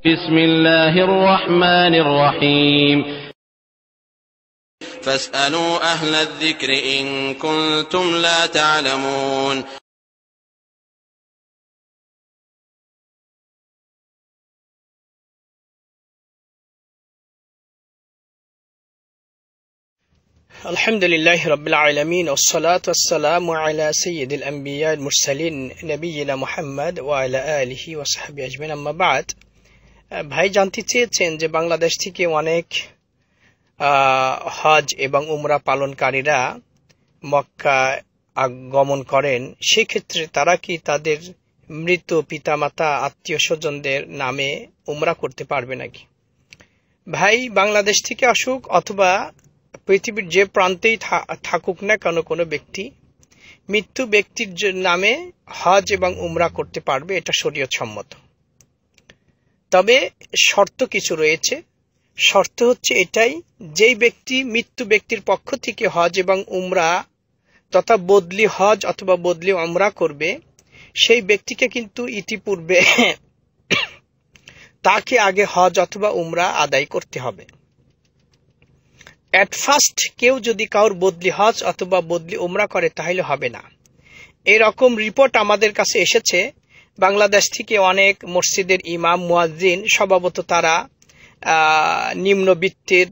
بسم الله الرحمن الرحيم فاسألوا أهل الذكر إن كنتم لا تعلمون الحمد لله رب العالمين والصلاة والسلام على سيد الأنبياء المرسلين نبينا محمد وعلى آله وصحبه أجمعين أما بعد ভাই জানতে চেয়েছেন যে বাংলাদেশ থেকে অনেক হজ এবং উমরা পালনকারীরা মক্কা আগমন করেন, সেক্ষেত্রে তারা কি তাদের মৃত পিতামাতা আত্মীয় স্বজনদের নামে উমরা করতে পারবে নাকি? ভাই, বাংলাদেশ থেকে আসুক অথবা পৃথিবীর যে প্রান্তেই থাকুক না কেন, কোনো ব্যক্তি মৃত্যু ব্যক্তির নামে হজ এবং উমরা করতে পারবে, এটা শরীয়ত সম্মত। তবে শর্ত কিছু রয়েছে। শর্ত হচ্ছে এটাই, যেই ব্যক্তি মৃত্যু ব্যক্তির পক্ষ থেকে হজ এবং উমরা তথা বদলি হজ অথবা বদলি উমরা করবে, সেই ব্যক্তিকে কিন্তু ইতিপূর্বে তাকে আগে হজ অথবা উমরা আদায় করতে হবে। অ্যাট ফার্স্ট কেউ যদি কারোর বদলি হজ অথবা বদলি উমরা করে তাহলে হবে না। এরকম রিপোর্ট আমাদের কাছে এসেছে। বাংলাদেশ থেকে অনেক মসজিদের ইমাম মুয়াজ্জিন, স্বভাবত তারা নিম্নবিত্তের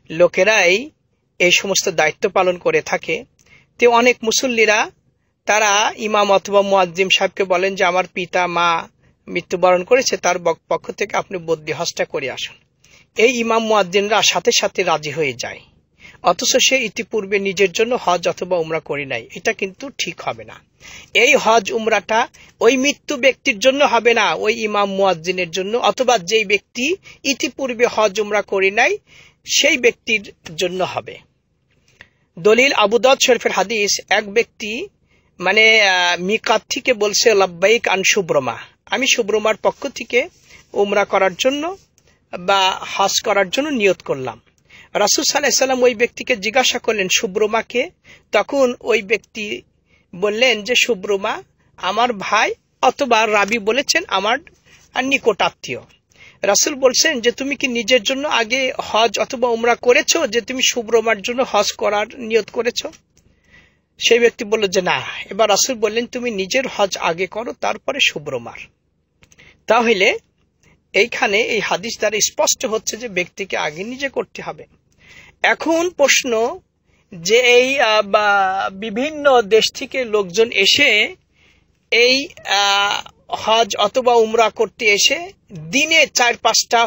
লোকেরাই এই সমস্ত দায়িত্ব পালন করে থাকে। তো অনেক মুসল্লিরা তারা ইমাম অথবা মুয়াজ্জিম সাহেবকে বলেন যে আমার পিতা মা মৃত্যুবরণ করেছে, তার পক্ষ থেকে আপনি বদলি হজটা করে আসুন। এই ইমাম মুয়াজ্জিনরা সাথে সাথে রাজি হয়ে যায়, অথচ সে ইতিপূর্বে নিজের জন্য হজ অথবা উমরা করে নাই। এটা কিন্তু ঠিক হবে না। এই হজ উমরাটা ওই মৃত্যু ব্যক্তির জন্য হবে না, ওই ইমাম মুয়াজ্জিনের জন্য অথবা যেই ব্যক্তি ইতিপূর্বে হজ উমরা করে নাই সেই ব্যক্তির জন্য হবে। দলিল আবু দাউদ শরীফের হাদিস, এক ব্যক্তি মিকাত থেকে বলছে লাব্বাইক আন শুব্রমা, আমি শুব্রমার পক্ষ থেকে উমরা করার জন্য বা হজ করার জন্য নিয়ত করলাম। রাসূল সাল্লাল্লাহু আলাইহি ওয়াসাল্লাম ওই ব্যক্তিকে জিজ্ঞাসা করলেন শুব্রমাকে। তখন ওই ব্যক্তি বললেন যে শুব্রমা আমার ভাই, অথবা রাবি বলেছেন আমার নিকট আত্মীয়। রাসূল বলছেন যে তুমি কি নিজের জন্য আগে হজ অথবা উমরা করেছো যে তুমি শুব্রমার জন্য হজ করার নিয়ত করেছো? সেই ব্যক্তি বলল যে না। এবার রাসূল বললেন তুমি নিজের হজ আগে করো, তারপরে শুব্রমার। তাহলে এইখানে এই হাদিস দ্বারা স্পষ্ট হচ্ছে যে ব্যক্তিকে আগে নিজে করতে হবে। এখন প্রশ্ন যে এই বিভিন্ন দেশ থেকে লোকজন এসে এই হজ অথবা উমরা করতে এসে দিনে 4-5টা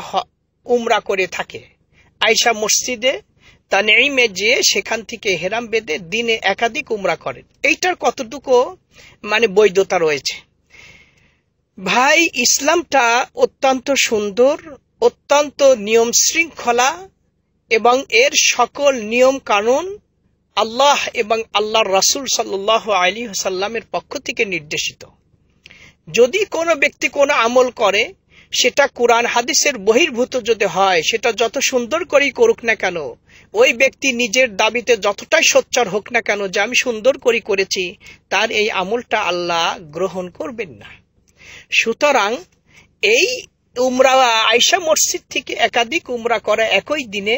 উমরা করে থাকে। আয়েশা মসজিদে তানঈমে যেয়ে সেখান থেকে হেরাম বেঁধে দিনে একাধিক উমরা করেন। এইটার কতটুকু বৈধতা রয়েছে? ভাই, ইসলামটা অত্যন্ত সুন্দর, অত্যন্ত নিয়ম শৃঙ্খলা এবং এর সকল নিয়ম কানুন আল্লাহ এবং আল্লাহর রাসূল সাল্লাল্লাহু আলাইহি ওয়াসাল্লামের পক্ষ থেকে নির্দেশিত। যদি কোনো ব্যক্তি কোনো আমল করে সেটা কোরআন হাদিসের বহির্ভূত যদি হয়, সেটা যত সুন্দর করেই করুক না কেন, ওই ব্যক্তি নিজের দাবিতে যতটাই সোচ্চার হোক না কেন যে আমি সুন্দর করে করেছি, তার এই আমলটা আল্লাহ গ্রহণ করবেন না। সুতরাং এই উমরা আয়েশা মসজিদ থেকে একাধিক উমরা করা একই দিনে,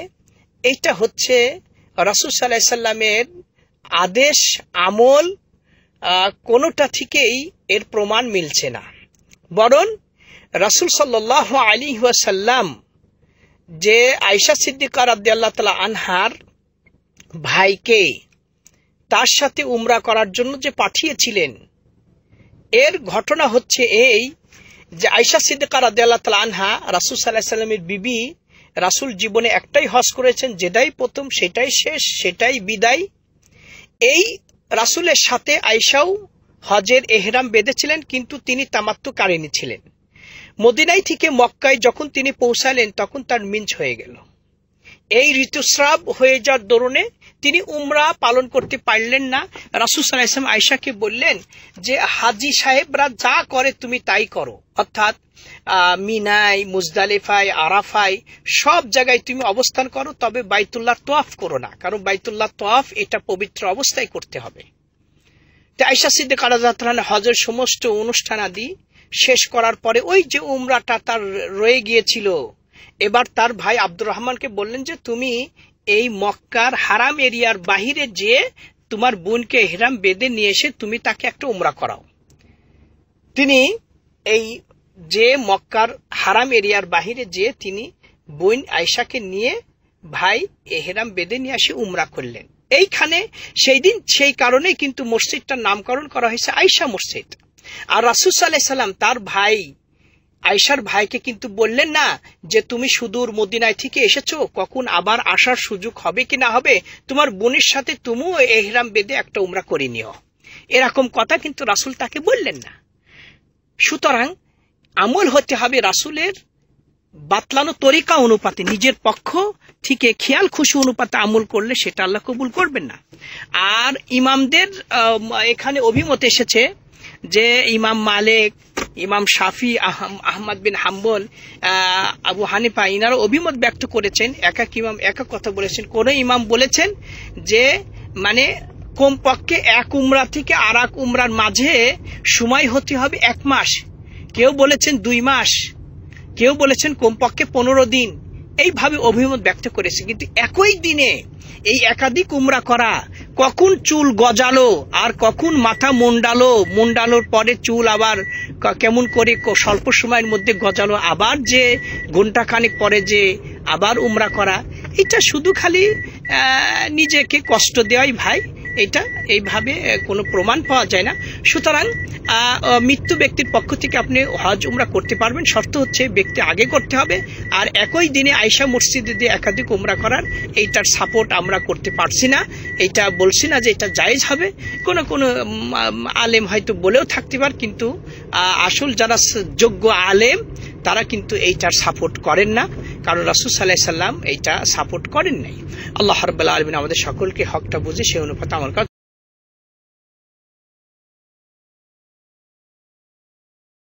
এইটা হচ্ছে রাসূল সাল্লাল্লাহু আলাইহি ওয়াসাল্লামের আদেশ, আমল, কোনোটা থেকেই এর প্রমাণ মিলছে না। বরং রাসূল সাল্লাল্লাহু আলাইহি ওয়াসাল্লাম যে আয়েশা সিদ্দিকা রাদিয়াল্লাহু তাআলা আনহার ভাইকে তার সাথে উমরা করার জন্য যে পাঠিয়েছিলেন, এর ঘটনা হচ্ছে এই যে আয়েশা সিদ্দিকা রাদিয়াল্লাহু তাআলা আনহা রাসূল সাল্লাল্লাহু আলাইহি ওয়াসাল্লামের বিবি। রাসূল জীবনে একটাই হজ করেছেন, যেটাই প্রথম সেটাই শেষ, সেটাই বিদায়। এই রাসূলের সাথে আয়েশাও হজের এহরাম বেঁধেছিলেন, কিন্তু তিনি তামাত্তুকারিনী ছিলেন। মদিনায় থেকে মক্কায় যখন তিনি পৌঁছালেন তখন তার মিঞ্চ হয়ে গেল। এই ঋতুস্রাব হয়ে যাওয়ার দরুনে তিনি উমরা পালন করতে পারলেন না। রাসূল সাল্লাল্লাহু আলাইহি ওয়াসাল্লাম আয়েশাকে বললেন যে হাজী সাহেবরা যা করে তুমি তাই করো, অর্থাৎ মিনায়, মুজদালিফায়, আরাফায় সব জায়গায় তুমি অবস্থান করো, তবে বাইতুল্লাহ তওয়াফ করো না, কারণ বাইতুল্লাহ তওয়াফ এটা পবিত্র অবস্থায় করতে হবে। তো আয়েশা সিদ্দিকা রাদিয়াল্লাহু তাআলা হজের সমস্ত অনুষ্ঠানাদি শেষ করার পরে ওই যে উমরাটা তার রয়ে গিয়েছিল, এবার তার ভাই আব্দুর রহমানকে বললেন যে তুমি এই মক্কার হারাম এরিয়ার বাহিরে যেয়ে তোমার বোনকে ইহরাম বেঁধে নিয়ে এসে তুমি তাকে একটা উমরা করাও। তিনি এই যে মক্কার হারাম এরিয়ার বাহিরে যেয়ে তিনি বোন আয়েশাকে নিয়ে ভাই ইহরাম বেঁধে নিয়ে এসে উমরা করলেন। এইখানে সেই দিন সেই কারণেই কিন্তু মসজিদটার নামকরণ করা হয়েছে আয়েশা মসজিদ। আর রাসূল সাল্লাল্লাহু আলাইহি সাল্লাম তার ভাই আয়েশার ভাইকে কিন্তু বললেন না যে তুমি সুদূর মদিনায় থেকে এসেছো, কখন আবার আসার সুযোগ হবে কি না হবে, তোমার বোনের সাথে তুমিও ইহরাম বেঁধে একটা উমরা করে নিও, এরকম কথা কিন্তু রাসূল তাকে বললেন না। সুতরাং আমল হতে হবে রাসূলের বাতলানো তরিকা অনুপাতে, নিজের পক্ষ থেকে খেয়াল খুশি অনুপাতে আমল করলে সেটা আল্লাহ কবুল করবেন না। আর ইমামদের এখানে অভিমত এসেছে যে ইমাম মালিক, ইমাম শাফি, আহমদ বিন হাম্বল, আবু হানিফা ইনারা অভিমত ব্যক্ত করেছেন। একা ইমাম একা কথা বলেছেন। কোন ইমাম বলেছেন যে মানে কমপক্ষে এক উমরা থেকে আর এক উমরার মাঝে সময় হতে হবে 1 মাস, কেউ বলেছেন 2 মাস, কেউ বলেছেন কমপক্ষে 15 দিন, এইভাবে অভিমত ব্যক্ত করেছে। কিন্তু একই দিনে এই একাধিক উমরা করা, কখন চুল গজালো আর কখন মাথা মুন্ডালোর পরে চুল আবার কেমন করে স্বল্প সময়ের মধ্যে গজালো, আবার যে ঘন্টাখানেক পরে যে আবার উমরা করা, এটা শুধু খালি নিজেকে কষ্ট দেওয়াই ভাই, এটা এইভাবে কোনো প্রমাণ পাওয়া যায় না। সুতরাং মৃত্যু ব্যক্তির পক্ষ থেকে আপনি হজ উমরা করতে পারবেন, শর্ত হচ্ছে ব্যক্তি আগে করতে হবে। আর একই দিনে আয়েশা মসজিদে দিয়ে একাধিক উমরা করার এইটার সাপোর্ট আমরা করতে পারছি না, এটা বলছি না যে এটা জায়েজ হবে। কোন আলেম হয়তো বলেও থাকতে পারে, কিন্তু আসল যারা যোগ্য আলেম তারা কিন্তু এইটার সাপোর্ট করেন না, কারণ রাসূল সাল্লাল্লাহু আলাইহি সাল্লাম এইটা সাপোর্ট করেন নাই। আল্লাহ রাব্বুল আলামিন আমাদের সকলকে হকটা বুঝে সেই অনুপাতে আমল